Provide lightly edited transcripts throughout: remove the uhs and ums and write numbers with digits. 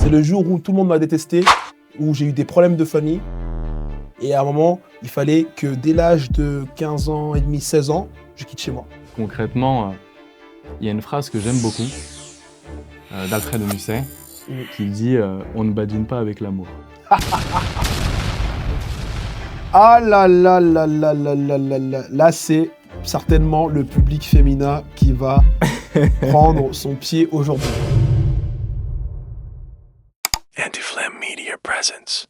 C'est le jour où tout le monde m'a détesté, où j'ai eu des problèmes de famille. Et à un moment, il fallait que dès l'âge de 15 ans et demi, 16 ans, je quitte chez moi. Concrètement, il y a une phrase que j'aime beaucoup d'Alfred de Musset qui dit on ne badine pas avec l'amour. Ah là là là là là là là là. Là, c'est certainement le public féminin qui va prendre son pied aujourd'hui. Anti-Flam Media presents.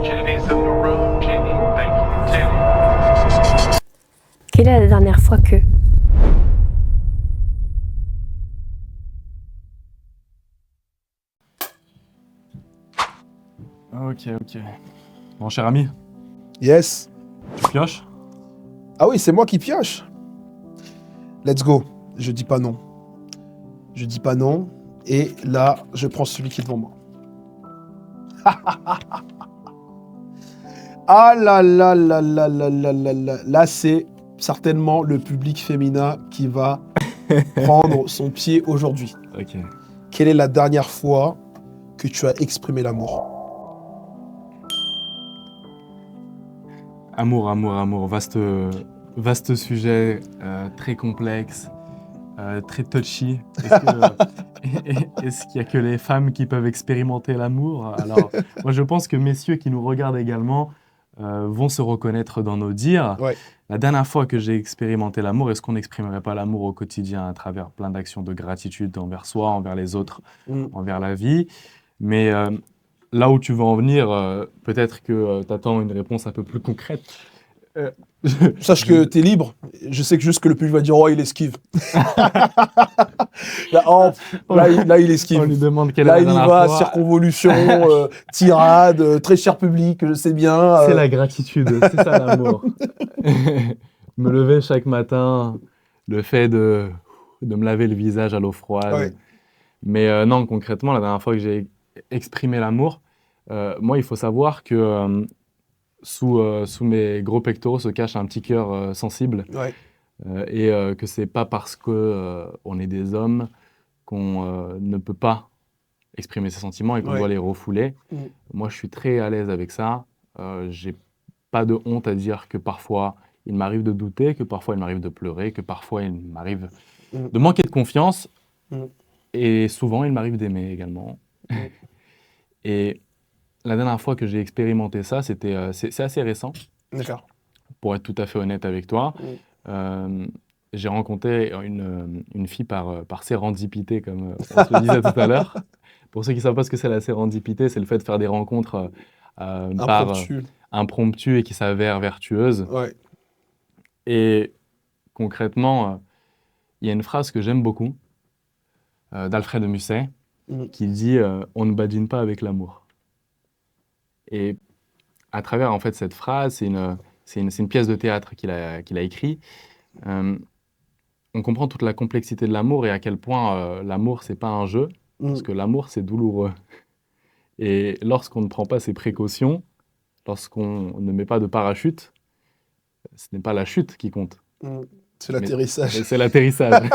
Jenny's on the road. Jenny, thank you, Jenny. Quelle est la dernière fois que... Ok. Mon cher ami, Yes. tu pioches? Ah oui, c'est moi qui pioche. Let's go. Je dis pas non. Je dis pas non. Et là, je prends celui qui est devant moi. Ah là là là là là là là là. Là, c'est certainement le public féminin qui va prendre son pied aujourd'hui. Ok. Quelle est la dernière fois que tu as exprimé l'amour? Amour. Vaste sujet, très complexe, très touchy. Est-ce qu'il n'y a que les femmes qui peuvent expérimenter l'amour? Alors, moi, je pense que messieurs qui nous regardent également vont se reconnaître dans nos dires. Ouais. La dernière fois que j'ai expérimenté l'amour, est-ce qu'on n'exprimerait pas l'amour au quotidien à travers plein d'actions de gratitude envers soi, envers les autres, envers la vie? Mais là où tu veux en venir, peut-être que tu attends une réponse un peu plus concrète. Sache que t'es libre. Je sais que juste que le public va dire « Oh, il esquive. » Là, il esquive. On lui demande quelle Là, est il la y dernière va, fois. circonvolution, tirade, très cher public, je sais bien. C'est la gratitude, c'est ça l'amour. Me lever chaque matin, le fait de me laver le visage à l'eau froide. Ouais. Mais non, concrètement, la dernière fois que j'ai exprimé l'amour, moi, il faut savoir que sous mes gros pectoraux se cache un petit cœur sensible. Ouais. Et que c'est pas parce que on est des hommes qu'on ne peut pas exprimer ses sentiments et qu'on Ouais. doit les refouler. Moi, je suis très à l'aise avec ça. J'ai pas de honte à dire que parfois, il m'arrive de douter, que parfois, il m'arrive de pleurer, que parfois, il m'arrive de manquer de confiance. Et souvent, il m'arrive d'aimer également. Et la dernière fois que j'ai expérimenté ça, c'est assez récent, D'accord. pour être tout à fait honnête avec toi. J'ai rencontré une fille par sérendipité, comme on se le disait tout à l'heure. Pour ceux qui ne savent pas ce que c'est la sérendipité, c'est le fait de faire des rencontres par impromptues et qui s'avèrent vertueuses. Ouais. Et concrètement, il y a une phrase que j'aime beaucoup d'Alfred de Musset qui dit on ne badine pas avec l'amour. Et à travers en fait cette phrase, c'est une pièce de théâtre qu'il a écrite. On comprend toute la complexité de l'amour et à quel point l'amour, c'est pas un jeu, parce que l'amour, c'est douloureux. Et lorsqu'on ne prend pas ses précautions, lorsqu'on ne met pas de parachute, ce n'est pas la chute qui compte. C'est l'atterrissage. C'est l'atterrissage.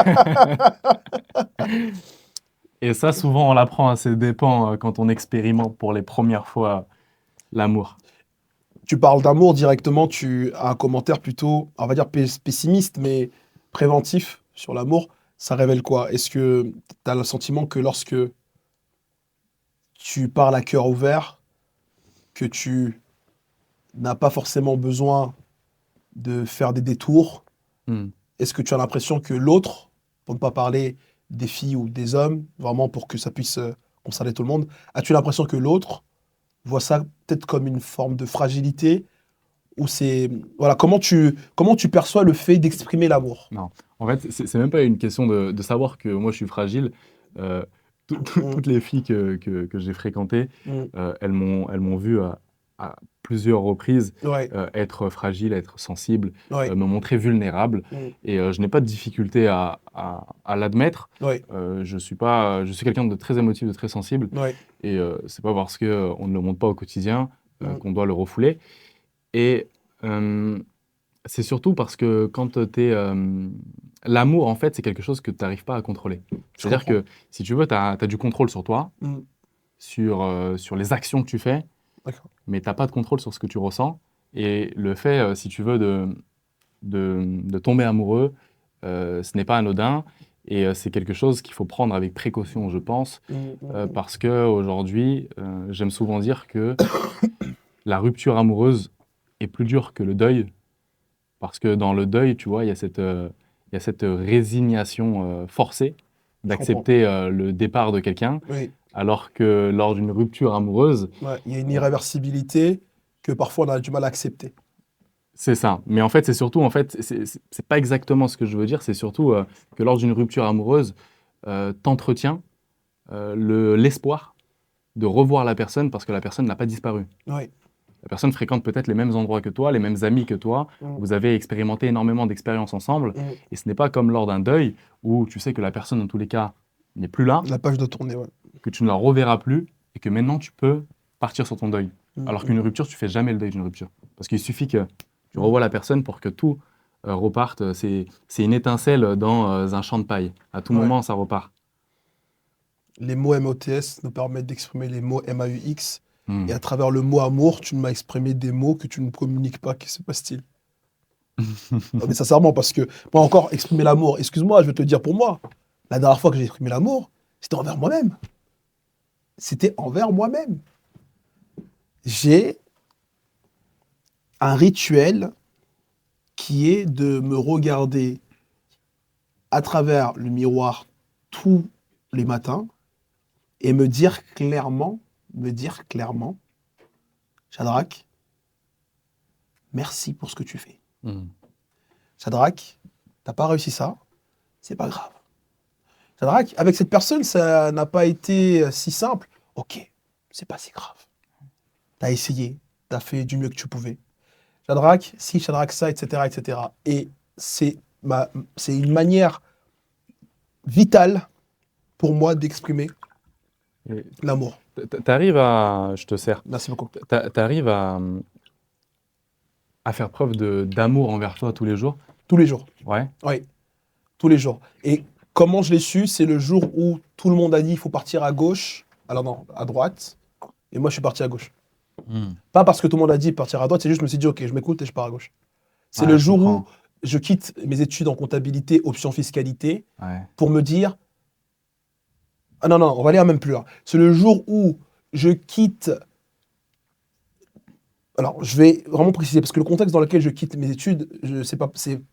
Et ça, souvent, on l'apprend à ses dépens quand on expérimente pour les premières fois l'amour. Tu parles d'amour directement, tu as un commentaire plutôt, on va dire pessimiste, mais préventif sur l'amour. Ça révèle quoi? Est-ce que tu as le sentiment que lorsque tu parles à cœur ouvert, que tu n'as pas forcément besoin de faire des détours, est-ce que tu as l'impression que l'autre, pour ne pas parler des filles ou des hommes, vraiment pour que ça puisse concerner tout le monde, as-tu l'impression que l'autre voit ça peut-être comme une forme de fragilité ou c'est... Voilà, comment tu perçois le fait d'exprimer l'amour? Non, en fait, c'est même pas une question de savoir que moi je suis fragile. toutes les filles que j'ai fréquentées, elles m'ont vu à plusieurs reprises être fragile, être sensible, me montrer vulnérable. Et je n'ai pas de difficulté à l'admettre. Je suis quelqu'un de très émotif, de très sensible. Et c'est pas parce qu'on ne le montre pas au quotidien qu'on doit le refouler. Et c'est surtout parce que quand tu es... l'amour, en fait, c'est quelque chose que tu n'arrives pas à contrôler. C'est-à-dire que, si tu veux, tu as du contrôle sur toi, sur les actions que tu fais, mais tu n'as pas de contrôle sur ce que tu ressens. Et le fait, si tu veux, de tomber amoureux, ce n'est pas anodin. Et c'est quelque chose qu'il faut prendre avec précaution, je pense, parce qu'aujourd'hui, j'aime souvent dire que la rupture amoureuse est plus dure que le deuil, parce que dans le deuil, tu vois, il y a cette résignation forcée d'accepter le départ de quelqu'un, alors que lors d'une rupture amoureuse... il y a une irréversibilité que parfois on a du mal à accepter. C'est ça. Mais en fait, c'est surtout, c'est pas exactement ce que je veux dire, c'est surtout que lors d'une rupture amoureuse, t'entretiens l'espoir de revoir la personne parce que la personne n'a pas disparu. La personne fréquente peut-être les mêmes endroits que toi, les mêmes amis que toi. Vous avez expérimenté énormément d'expériences ensemble. Et ce n'est pas comme lors d'un deuil où tu sais que la personne, dans tous les cas, n'est plus là. La page doit tourner, que tu ne la reverras plus et que maintenant, tu peux partir sur ton deuil. Alors qu'une rupture, tu ne fais jamais le deuil d'une rupture. Parce qu'il suffit que tu revois la personne pour que tout reparte. C'est une étincelle dans un champ de paille. À tout moment, ça repart. Les mots MOTS nous permettent d'exprimer les mots MAUX. Et à travers le mot amour, tu m'as exprimé des mots que tu ne communiques pas. Qu'est-ce qui se passe-t-il? Non, mais sincèrement, parce que moi encore, exprimer l'amour, excuse-moi, je vais te le dire pour moi. La dernière fois que j'ai exprimé l'amour, c'était envers moi-même. C'était envers moi-même. J'ai un rituel qui est de me regarder à travers le miroir tous les matins et me dire clairement, Shadrach, merci pour ce que tu fais. Shadrach, t'as pas réussi ça, c'est pas grave. Shadrach, avec cette personne, ça n'a pas été si simple. Ok, c'est pas si grave. T'as essayé, t'as fait du mieux que tu pouvais. Shadrach, si, Shadrach, ça, etc., etc. Et c'est une manière vitale pour moi d'exprimer l'amour. T'arrives à... Je te sers. Merci beaucoup. T'arrives à faire preuve d'amour envers toi tous les jours? Tous les jours. Ouais. Oui, tous les jours. Et comment je l'ai su, c'est le jour où tout le monde a dit il faut partir à gauche, alors non, à droite, et moi je suis parti à gauche. Pas parce que tout le monde a dit partir à droite, c'est juste je me suis dit ok, je m'écoute et je pars à gauche. C'est le jour où je quitte mes études en comptabilité, option fiscalité, pour me dire ah non, on va aller même plus loin. C'est le jour où je quitte... Alors, je vais vraiment préciser, parce que le contexte dans lequel je quitte mes études, c'est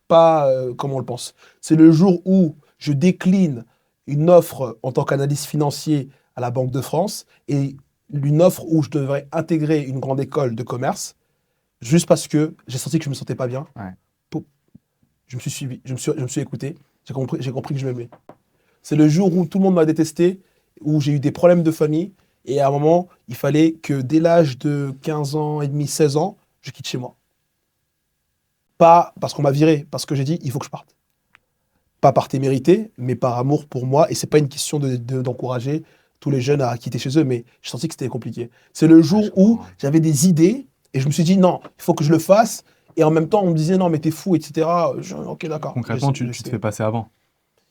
pas comme on le pense. C'est le jour où je décline une offre en tant qu'analyste financier à la Banque de France et une offre où je devrais intégrer une grande école de commerce, juste parce que j'ai senti que je me sentais pas bien. Je me suis suivi, je me suis écouté, j'ai compris que je m'aimais. C'est le jour où tout le monde m'a détesté, où j'ai eu des problèmes de famille, et à un moment, il fallait que dès l'âge de 15 ans et demi, 16 ans, je quitte chez moi. Pas parce qu'on m'a viré, parce que j'ai dit, il faut que je parte. Pas par témérité, mais par amour pour moi, et c'est pas une question d'encourager tous les jeunes à quitter chez eux, mais j'ai senti que c'était compliqué. C'est le jour où j'avais des idées, et je me suis dit, non, il faut que je le fasse, et en même temps, on me disait, non, mais t'es fou, etc. Ok, d'accord. Concrètement, tu te fais passer avant.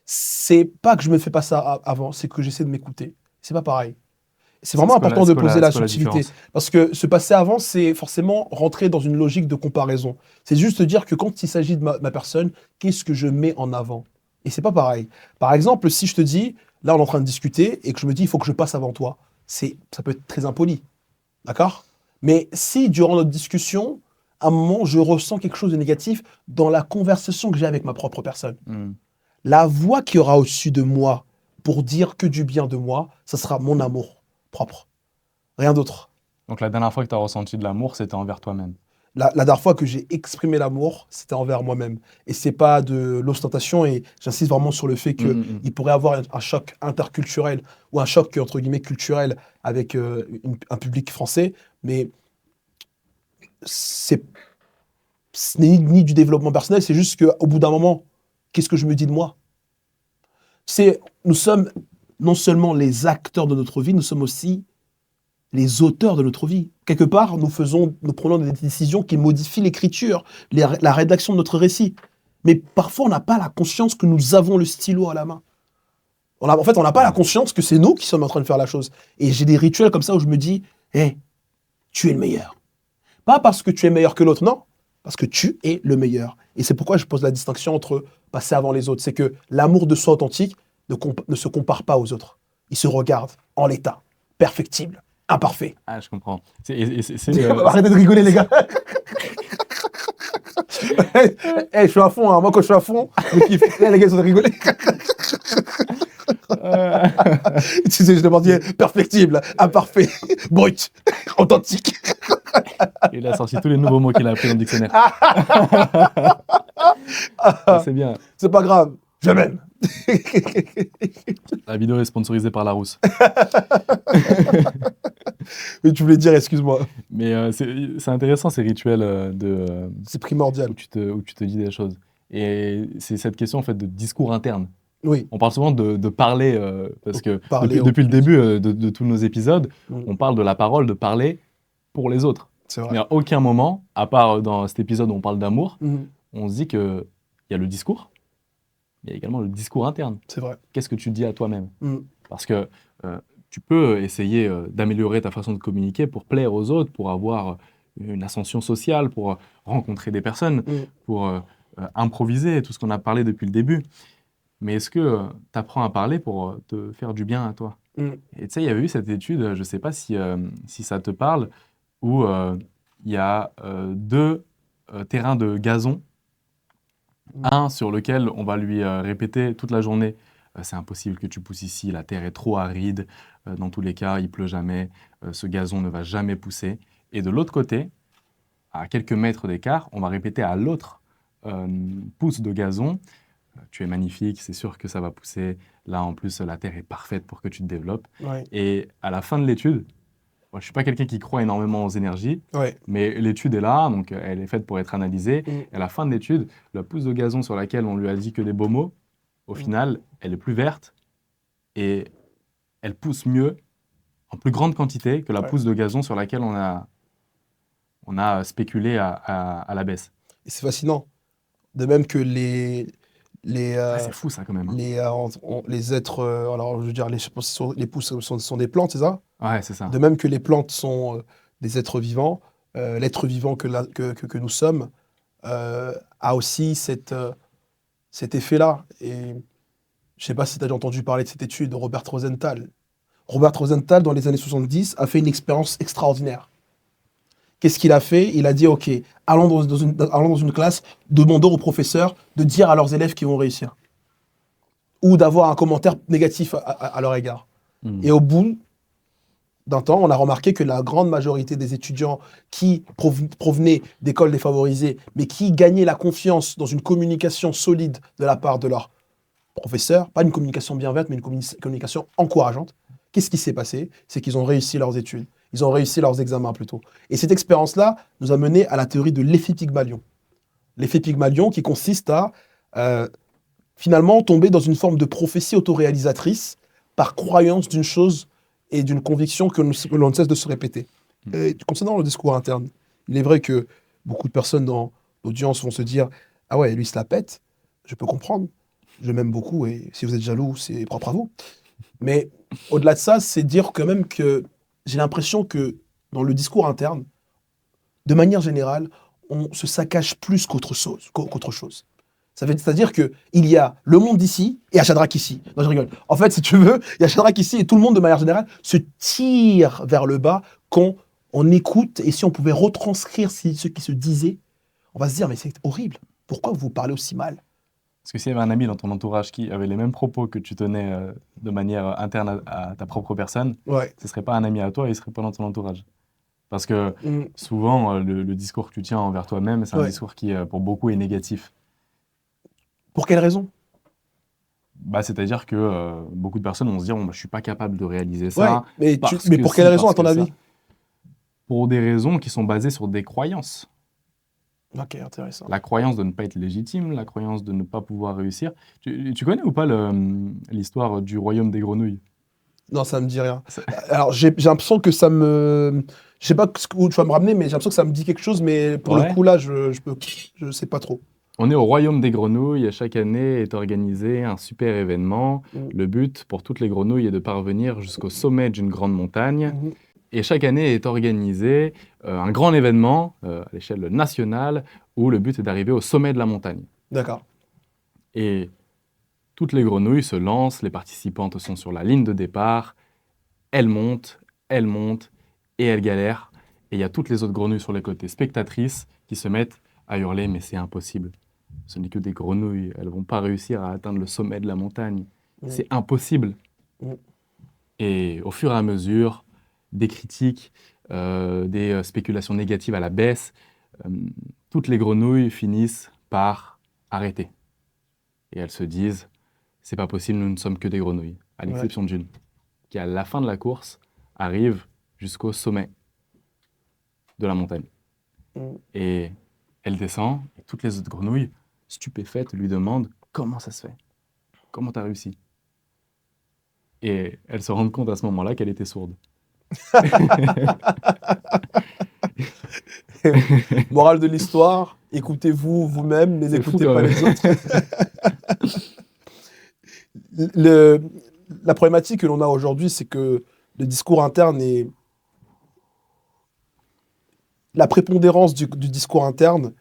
C'est pas que je me fais pas ça avant, c'est que j'essaie de m'écouter. C'est pas pareil. C'est vraiment important de poser la subtilité. Parce que se passer avant, c'est forcément rentrer dans une logique de comparaison. C'est juste dire que quand il s'agit de ma personne, qu'est-ce que je mets en avant? Et c'est pas pareil. Par exemple, si je te dis, là on est en train de discuter, et que je me dis, il faut que je passe avant toi, ça peut être très impoli. D'accord? Mais si, durant notre discussion, à un moment, je ressens quelque chose de négatif dans la conversation que j'ai avec ma propre personne, la voix qui aura au-dessus de moi pour dire que du bien de moi, ça sera mon amour propre. Rien d'autre. Donc la dernière fois que tu as ressenti de l'amour, c'était envers toi-même. la dernière fois que j'ai exprimé l'amour, c'était envers moi-même. Et c'est pas de l'ostentation, et j'insiste vraiment sur le fait qu'il pourrait avoir un choc interculturel ou un choc, entre guillemets, culturel avec un public français, mais ce n'est ni du développement personnel, c'est juste qu'au bout d'un moment, qu'est-ce que je me dis de moi? Nous sommes non seulement les acteurs de notre vie, nous sommes aussi les auteurs de notre vie. Quelque part, nous prenons des décisions qui modifient l'écriture, la rédaction de notre récit. Mais parfois, on n'a pas la conscience que nous avons le stylo à la main. En fait, on n'a pas la conscience que c'est nous qui sommes en train de faire la chose. Et j'ai des rituels comme ça où je me dis, hé, tu es le meilleur. Pas parce que tu es meilleur que l'autre, non. Parce que tu es le meilleur. Et c'est pourquoi je pose la distinction entre passer avant les autres. C'est que l'amour de soi authentique ne se compare pas aux autres. Il se regarde en l'état, perfectible, imparfait. Ah, je comprends. Arrêtez de rigoler, les gars. Je suis à fond, hein. Moi, quand je suis à fond, je kiffe. Les gars, ils sont de rigoler. Tu sais, je demande perfectible, imparfait, brut, authentique. Il a sorti tous les nouveaux mots qu'il a appris dans le dictionnaire. C'est bien. C'est pas grave, je m'aime. La vidéo est sponsorisée par Larousse. Mais tu voulais dire, excuse-moi. Mais c'est intéressant ces rituels c'est primordial. Où tu te dis des choses. Et c'est cette question en fait de discours interne. Oui. On parle souvent de parler, parce que depuis le début de tous nos épisodes, on parle de la parole, de parler pour les autres. C'est vrai. Mais à aucun moment, à part dans cet épisode où on parle d'amour, on se dit qu'il y a le discours, mais il y a également le discours interne. C'est vrai. Qu'est-ce que tu dis à toi-même? Parce que tu peux essayer d'améliorer ta façon de communiquer pour plaire aux autres, pour avoir une ascension sociale, pour rencontrer des personnes, pour improviser, tout ce qu'on a parlé depuis le début. Mais est-ce que tu apprends à parler pour te faire du bien à toi? Et tu sais, il y avait eu cette étude, je ne sais pas si ça te parle, où il y a 2 terrains de gazon. Un sur lequel on va lui répéter toute la journée c'est impossible que tu pousses ici, la terre est trop aride, dans tous les cas, il pleut jamais, ce gazon ne va jamais pousser. Et de l'autre côté, à quelques mètres d'écart, on va répéter à l'autre pouce de gazon, tu es magnifique, c'est sûr que ça va pousser. Là, en plus, la terre est parfaite pour que tu te développes. Ouais. Et à la fin de l'étude, moi, je ne suis pas quelqu'un qui croit énormément aux énergies, Ouais. mais l'étude est là, donc elle est faite pour être analysée. Et à la fin de l'étude, la pousse de gazon sur laquelle on lui a dit que des beaux mots, au final, elle est plus verte et elle pousse mieux, en plus grande quantité, que la pousse de gazon sur laquelle on a spéculé à la baisse. Et c'est fascinant. De même que c'est fou ça quand même. Les êtres, alors je veux dire, les pousses sont des plantes, c'est ça? Ouais, c'est ça. De même que les plantes sont des êtres vivants, l'être vivant que nous sommes a aussi cet effet-là. Et je ne sais pas si tu as déjà entendu parler de cette étude de Robert Rosenthal. Robert Rosenthal, dans les années 70, a fait une expérience extraordinaire. Qu'est-ce qu'il a fait? Il a dit, OK, allons dans une classe, demandons aux professeurs de dire à leurs élèves qu'ils vont réussir. Ou d'avoir un commentaire négatif à leur égard. Et au bout d'un temps, on a remarqué que la grande majorité des étudiants qui provenaient d'écoles défavorisées, mais qui gagnaient la confiance dans une communication solide de la part de leurs professeurs, pas une communication bienveillante, mais une communication encourageante, qu'est-ce qui s'est passé? C'est qu'ils ont réussi leurs études. Ils ont réussi leurs examens plutôt. Et cette expérience-là nous a mené à la théorie de l'effet Pygmalion. L'effet Pygmalion qui consiste à finalement tomber dans une forme de prophétie autoréalisatrice par croyance d'une chose et d'une conviction que l'on ne cesse de se répéter. Et concernant le discours interne, il est vrai que beaucoup de personnes dans l'audience vont se dire « Ah ouais, lui, il se la pète, je peux comprendre, je m'aime beaucoup et si vous êtes jaloux, c'est propre à vous. » Mais au-delà de ça, c'est dire quand même que j'ai l'impression que dans le discours interne, de manière générale, on se saccage plus qu'autre chose. C'est-à-dire qu'il y a le monde d'ici et Shadrach ici. Non, je rigole. En fait, si tu veux, il y a Shadrach ici et tout le monde, de manière générale, se tire vers le bas quand on écoute. Et si on pouvait retranscrire ce qui se disait, on va se dire, mais c'est horrible. Pourquoi vous parlez aussi mal? Parce que s'il y avait un ami dans ton entourage qui avait les mêmes propos que tu tenais de manière interne à ta propre personne, ce ne serait pas un ami à toi, il ne serait pas dans ton entourage. Parce que souvent, le discours que tu tiens envers toi-même, c'est un discours qui, pour beaucoup, est négatif. Pour quelle raison? C'est-à-dire que beaucoup de personnes vont se dire je ne suis pas capable de réaliser ça. Mais pour quelle raison, à ton avis? Pour des raisons qui sont basées sur des croyances. Ok, intéressant. La croyance de ne pas être légitime, la croyance de ne pas pouvoir réussir. Tu connais ou pas l'histoire du royaume des grenouilles? Non, ça me dit rien. Alors, j'ai l'impression que ça me... Je sais pas où tu vas me ramener, mais j'ai l'impression que ça me dit quelque chose, mais pour le coup, là, je sais pas trop. On est au royaume des grenouilles. Chaque année est organisé un super événement. Le but pour toutes les grenouilles est de parvenir jusqu'au sommet d'une grande montagne. Et chaque année est organisé un grand événement à l'échelle nationale où le but est d'arriver au sommet de la montagne. D'accord. Et toutes les grenouilles se lancent, les participantes sont sur la ligne de départ, elles montent et elles galèrent. Et il y a toutes les autres grenouilles sur les côtés, spectatrices, qui se mettent à hurler « mais c'est impossible ». Ce n'est que des grenouilles, elles ne vont pas réussir à atteindre le sommet de la montagne. C'est impossible. Et au fur et à mesure, des critiques, des spéculations négatives à la baisse, toutes les grenouilles finissent par arrêter. Et elles se disent « c'est pas possible, nous ne sommes que des grenouilles », à l'exception d'une, qui à la fin de la course arrive jusqu'au sommet de la montagne. Et elle descend, et toutes les autres grenouilles, stupéfaites, lui demandent « comment ça se fait? Comment tu as réussi ?» Et elles se rendent compte à ce moment-là qu'elle était sourde. Morale de l'histoire, écoutez-vous vous-même, mais n'écoutez pas les autres. La problématique que l'on a aujourd'hui, c'est que le discours interne et la prépondérance du discours interne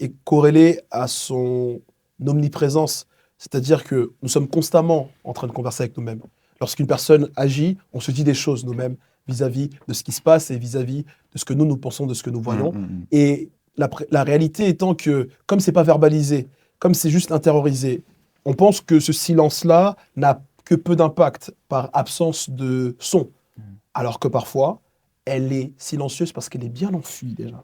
est corrélée à son omniprésence. C'est-à-dire que nous sommes constamment en train de converser avec nous-mêmes. Lorsqu'une personne agit, on se dit des choses nous-mêmes vis-à-vis de ce qui se passe et vis-à-vis de ce que nous pensons, de ce que nous voyons. Et la réalité étant que, comme c'est pas verbalisé, comme c'est juste intériorisé, on pense que ce silence-là n'a que peu d'impact par absence de son. Alors que parfois, elle est silencieuse parce qu'elle est bien enfuie déjà.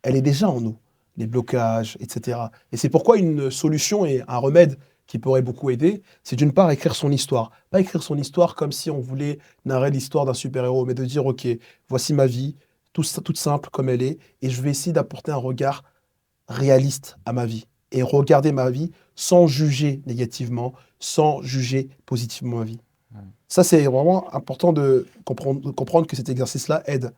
Elle est déjà en nous, les blocages, etc. Et c'est pourquoi une solution et un remède qui pourrait beaucoup aider, c'est d'une part écrire son histoire. Pas écrire son histoire comme si on voulait narrer l'histoire d'un super-héros, mais de dire, ok, voici ma vie, toute simple comme elle est, et je vais essayer d'apporter un regard réaliste à ma vie. Et regarder ma vie sans juger négativement, sans juger positivement ma vie. Ça, c'est vraiment important de comprendre que cet exercice-là aide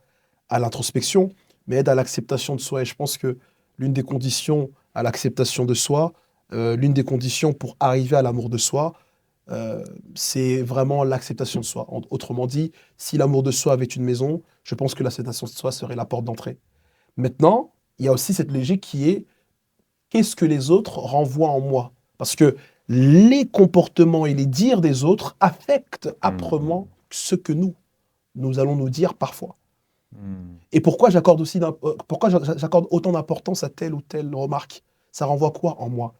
à l'introspection, mais aide à l'acceptation de soi. Et je pense que l'une des conditions à l'acceptation de soi, l'une des conditions pour arriver à l'amour de soi, c'est vraiment l'acceptation de soi. Autrement dit, si l'amour de soi avait une maison, je pense que l'acceptation de soi serait la porte d'entrée. Maintenant, il y a aussi cette logique qui est qu'est-ce que les autres renvoient en moi? Parce que les comportements et les dires des autres affectent âprement ce que nous allons nous dire parfois. Et pourquoi j'accorde autant d'importance à telle ou telle remarque? Ça renvoie quoi en moi?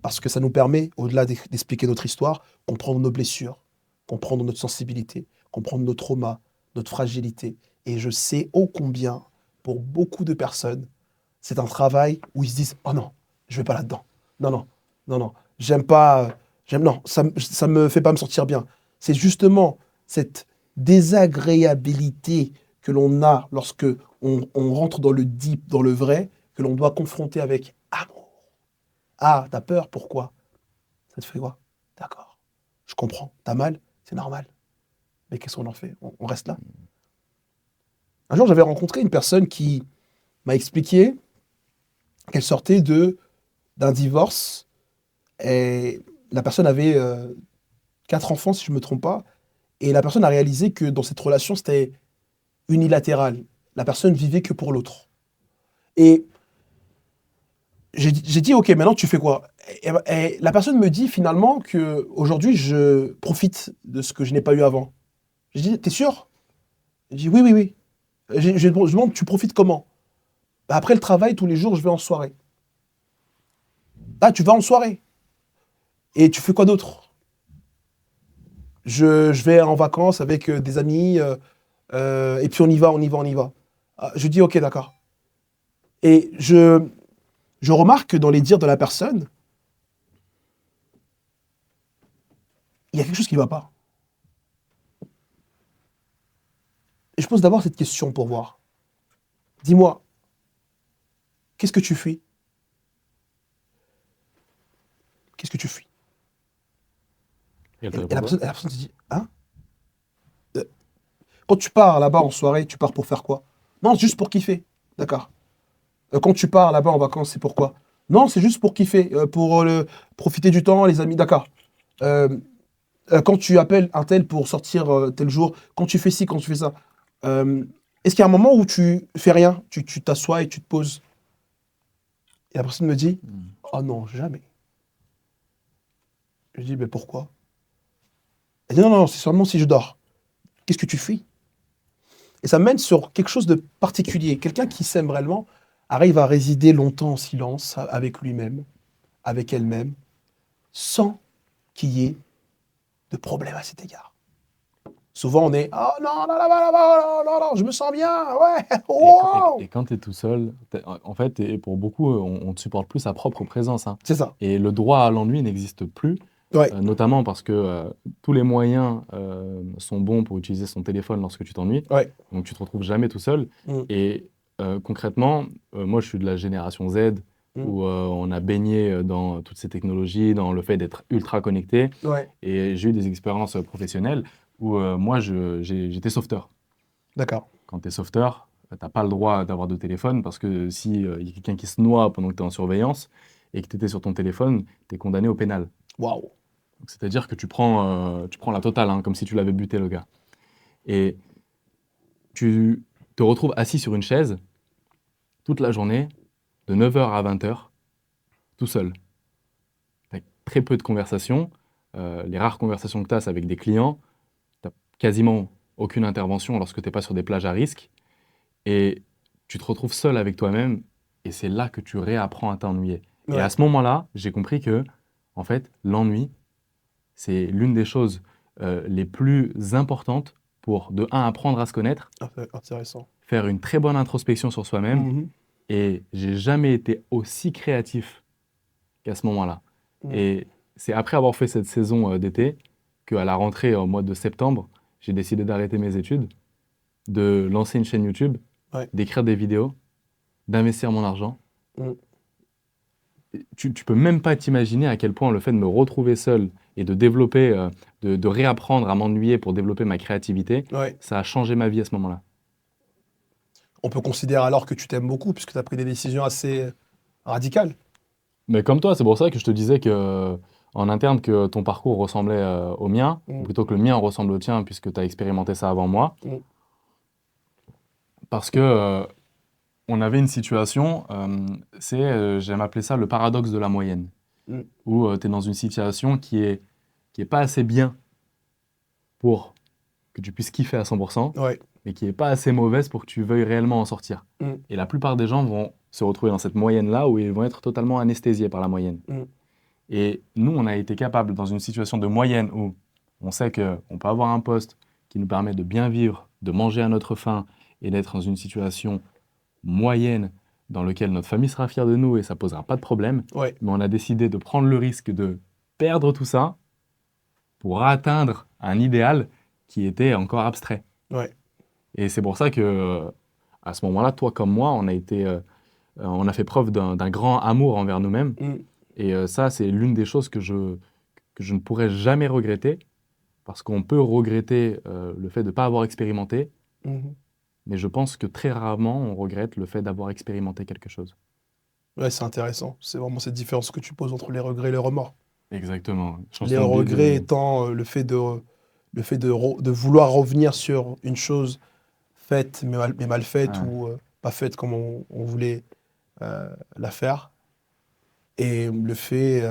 Parce que ça nous permet, au-delà d'expliquer notre histoire, comprendre nos blessures, comprendre notre sensibilité, comprendre nos traumas, notre fragilité. Et je sais ô combien, pour beaucoup de personnes, c'est un travail où ils se disent « Oh non, je vais pas là-dedans. Non, j'aime pas, non, ça me fait pas me sentir bien. » C'est justement cette désagréabilité que l'on a lorsque on rentre dans le deep, dans le vrai, que l'on doit confronter avec amour. Ah, t'as peur, pourquoi? Ça te fait quoi? D'accord, je comprends. T'as mal? C'est normal. Mais qu'est-ce qu'on en fait? On reste là. Un jour, j'avais rencontré une personne qui m'a expliqué qu'elle sortait d'un divorce. Et la personne avait 4 enfants, si je ne me trompe pas. Et la personne a réalisé que dans cette relation, c'était unilatéral. La personne vivait que pour l'autre. Et j'ai dit, OK, maintenant tu fais quoi? Et la personne me dit finalement qu'aujourd'hui, je profite de ce que je n'ai pas eu avant. J'ai dit, t'es sûr? Elle dit, oui. Je demande, tu profites comment? Après le travail, tous les jours, je vais en soirée. Ah, tu vas en soirée? Et tu fais quoi d'autre? Je vais en vacances avec des amis, et puis on y va. Je dis ok, d'accord. Et je remarque que dans les dires de la personne, il y a quelque chose qui ne va pas. Et je pose d'abord cette question pour voir. Dis-moi, qu'est-ce que tu fuis? Qu'est-ce que tu fuis? Et elle te Et répond la quoi? personne te dit, hein? Quand tu pars là-bas en soirée, tu pars pour faire quoi? Non, c'est juste pour kiffer. D'accord. Quand tu pars là-bas en vacances, c'est pourquoi? Non, c'est juste pour kiffer, pour profiter du temps, les amis. D'accord. Euh, quand tu appelles un tel pour sortir tel jour, quand tu fais ci, quand tu fais ça, euh, est-ce qu'il y a un moment où tu fais rien? Tu t'assois et tu te poses? Et la personne me dit, Hmm. oh non, jamais. Je dis, mais pourquoi? Elle dit, non, non, c'est seulement si je dors. Qu'est-ce que tu fuis? Et ça mène sur quelque chose de particulier. Quelqu'un qui s'aime réellement arrive à résider longtemps en silence avec lui-même, avec elle-même, sans qu'il y ait de problème à cet égard. Souvent, on est oh non, là, là, là, là, là, là, là, je me sens bien, ouais, Et wow. quand tu es tout seul, en fait, et pour beaucoup, on ne supporte plus sa propre présence, hein. C'est ça. Et le droit à l'ennui n'existe plus, Ouais, notamment parce que tous les moyens sont bons pour utiliser son téléphone lorsque tu t'ennuies. ouais. Donc tu te retrouves jamais tout seul. Mm, Et concrètement, moi je suis de la génération Z mm, où on a baigné dans toutes ces technologies, dans le fait d'être ultra connecté. ouais, Et j'ai eu des expériences professionnelles où moi j'étais sauveteur. d'accord. Quand tu es sauveteur, tu n'as pas le droit d'avoir de téléphone parce que si y a quelqu'un qui se noie pendant que tu es en surveillance et que tu étais sur ton téléphone, tu es condamné au pénal. Waouh. Donc, c'est-à-dire que tu prends la totale, hein, comme si tu l'avais buté le gars. Et tu te retrouves assis sur une chaise toute la journée, de 9h à 20h, tout seul. Avec très peu de conversations. Les rares conversations que tu as, c'est avec des clients. Tu n'as quasiment aucune intervention lorsque tu n'es pas sur des plages à risque. Et tu te retrouves seul avec toi-même. Et c'est là que tu réapprends à t'ennuyer. Et à Ouais, ce moment-là, j'ai compris que, en fait, l'ennui, c'est l'une des choses les plus importantes pour, de un, apprendre à se connaître, intéressant. faire une très bonne introspection sur soi-même. Mhm, Et j'ai jamais été aussi créatif qu'à ce moment-là. mm, Et c'est après avoir fait cette saison d'été qu'à la rentrée au mois de septembre, j'ai décidé d'arrêter mes études, de lancer une chaîne YouTube, ouais, d'écrire des vidéos, d'investir mon argent. mm, Tu peux même pas t'imaginer à quel point le fait de me retrouver seul et de développer, de réapprendre à m'ennuyer pour développer ma créativité, ouais. ça a changé ma vie à ce moment-là. On peut considérer alors que tu t'aimes beaucoup puisque tu as pris des décisions assez radicales. Mais comme toi, c'est pour ça que je te disais que, en interne que ton parcours ressemblait au mien, ou Mm, plutôt que le mien ressemble au tien puisque tu as expérimenté ça avant moi, mm, parce que on avait une situation, j'aime appeler ça le paradoxe de la moyenne, mm, où tu es dans une situation qui est pas assez bien pour que tu puisses kiffer à 100%, ouais, mais qui est pas assez mauvaise pour que tu veuilles réellement en sortir. mm, Et la plupart des gens vont se retrouver dans cette moyenne-là où ils vont être totalement anesthésiés par la moyenne. mm, Et nous, on a été capable, dans une situation de moyenne où on sait qu'on peut avoir un poste qui nous permet de bien vivre, de manger à notre faim et d'être dans une situation moyenne dans laquelle notre famille sera fière de nous et ça posera pas de problème. ouais, Mais on a décidé de prendre le risque de perdre tout ça pour atteindre un idéal qui était encore abstrait. ouais. Et c'est pour ça que, à ce moment-là, toi comme moi, on a fait preuve d'un grand amour envers nous-mêmes. Mm, Et ça, c'est l'une des choses que je ne pourrais jamais regretter, parce qu'on peut regretter le fait de ne pas avoir expérimenté, mhm. mais je pense que très rarement on regrette le fait d'avoir expérimenté quelque chose. Ouais, c'est intéressant. C'est vraiment cette différence que tu poses entre les regrets et les remords. Exactement. Je pense Les qu'on oublie regrets de... étant le fait de vouloir revenir sur une chose faite mais mal faite Ouais. ou pas faite comme on voulait la faire. Et le fait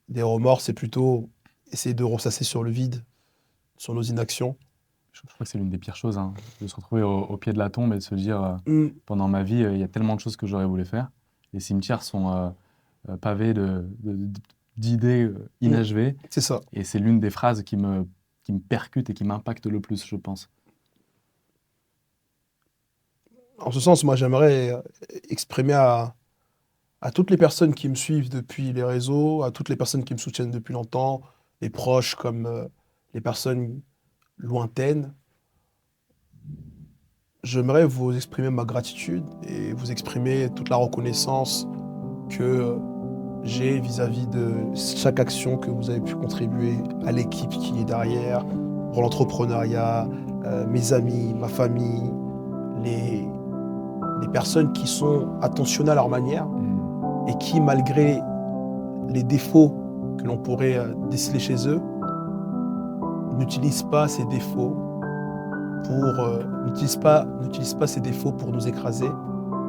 des remords, c'est plutôt essayer de ressasser sur le vide, sur nos inactions. Je crois que c'est l'une des pires choses, hein, de se retrouver au pied de la tombe et de se dire, Mm, pendant ma vie, il y a tellement de choses que j'aurais voulu faire. Les cimetières sont pavés d'idées mm, inachevées. c'est ça. Et c'est l'une des phrases qui me percute et qui m'impacte le plus, je pense. En ce sens, moi, j'aimerais exprimer à toutes les personnes qui me suivent depuis les réseaux, à toutes les personnes qui me soutiennent depuis longtemps, les proches comme les personnes lointaines, j'aimerais vous exprimer ma gratitude et vous exprimer toute la reconnaissance que j'ai vis-à-vis de chaque action que vous avez pu contribuer à l'équipe qui est derrière, pour l'entrepreneuriat, mes amis, ma famille, les personnes qui sont attentionnées à leur manière et qui, malgré les défauts que l'on pourrait déceler chez eux, n'utilisent pas ces défauts n'utilisent pas ces défauts pour nous écraser,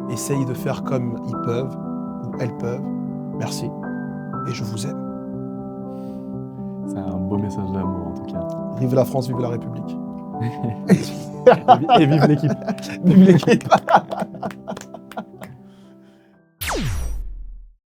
essayent de faire comme ils peuvent ou elles peuvent. Merci et je vous aime. C'est un beau message d'amour en tout cas. Vive la France, vive la République. Et vive l'équipe. Vive l'équipe.